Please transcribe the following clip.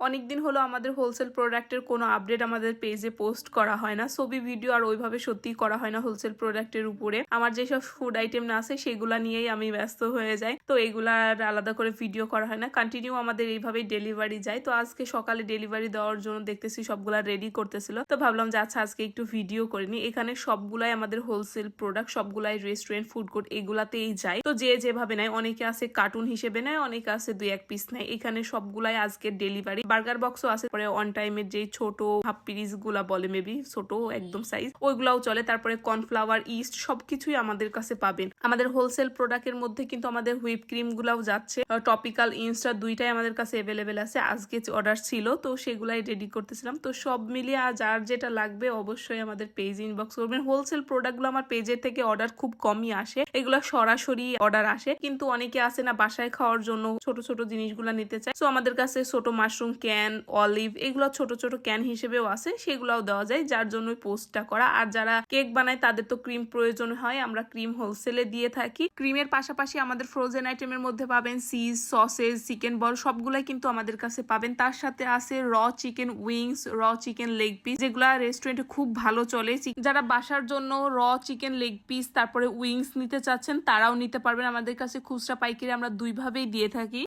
অনেকদিন হলো আমাদের হোলসেল প্রোডাক্টের কোনো আপডেট আমাদের পেজে পোস্ট করা হয় না, ছবি ভিডিও আর ওইভাবে সত্যিই করা হয় না হোলসেল প্রোডাক্টের উপরে। আমার যেসব ফুড আইটেম না আছে সেগুলা নিয়েই আমি ব্যস্ত হয়ে যাই, তো এগুলা আর আলাদা করে ভিডিও করা হয় না। কন্টিনিউ আমাদের এইভাবেই ডেলিভারি যায়। তো আজকে সকালে ডেলিভারি দেওয়ার জন্য দেখতেছি সবগুলা রেডি করতেছিল, তো ভাবলাম যে আচ্ছা আজকে একটু ভিডিও করিনি। এখানে সবগুলাই আমাদের হোলসেল প্রোডাক্ট, সবগুলাই রেস্টুরেন্ট ফুড কোর্ট এগুলাতেই যায়। তো যে যেভাবে নেয়, অনেকে আছে কার্টুন হিসেবে নেয়, অনেকে আছে 2-1 পিস নেয়। এখানে সবগুলাই আজকে ডেলিভারি। বার্গার বক্সও আছে, পরে অন টাইমের যে ছোট হাফ পিস গুলা বলে মেবি ছোট একদম সাইজ, ওইগুলাও চলে। তারপরে কর্নফ্লাওয়ার, ইস্ট সবকিছুই আমাদের কাছে পাবেন। আমাদের হোলসেল প্রোডাক্টের মধ্যে কিন্তু আমাদের হুইপ ক্রিম গুলাও যাচ্ছে, টপিক্যাল ইনস্টা দুইটাই আমাদের কাছে অ্যাভেলেবেল আছে। আজকে অর্ডার ছিল তো সেগুলাই রেডি করতেছিলাম। তো সব মিলিয়ে যার যেটা লাগবে অবশ্যই আমাদের পেজ ইনবক্স করবেন। হোলসেল প্রোডাক্টগুলো আমার পেজের থেকে অর্ডার খুব কমই আসে, এগুলো সরাসরি অর্ডার আসে। কিন্তু অনেকে আছে না বাসায় খাওয়ার জন্য ছোট ছোট জিনিসগুলো নিতে চায়, তো আমাদের কাছে ছোট মাশরুম ক্যান, অলিভ এগুলো ছোট ছোট ক্যান হিসেবেও আছে, সেগুলাও দেওয়া যায়, যার জন্য পোস্টটা করা। আর যারা কেক বানায় তাদের তো ক্রিম প্রয়োজন হয়, আমরা ক্রিম হোলসেলে দিয়ে থাকি। ক্রিমের পাশাপাশি আমাদের ফ্রোজেন আইটেমের মধ্যে পাবেন চিজ, সসেজ, চিকেন বল সবগুলাই কিন্তু আমাদের কাছে পাবেন। তার সাথে আছে র চিকেন উইংস, র চিকেন লেগ পিস, যেগুলা রেস্টুরেন্টে খুব ভালো চলে। যারা বাসার জন্য র চিকেন লেগ পিস তারপরে উইংস নিতে চাচ্ছেন তারাও নিতে পারবেন। আমাদের কাছে খুচরা পাইকারি আমরা দুইভাবেই দিয়ে থাকি।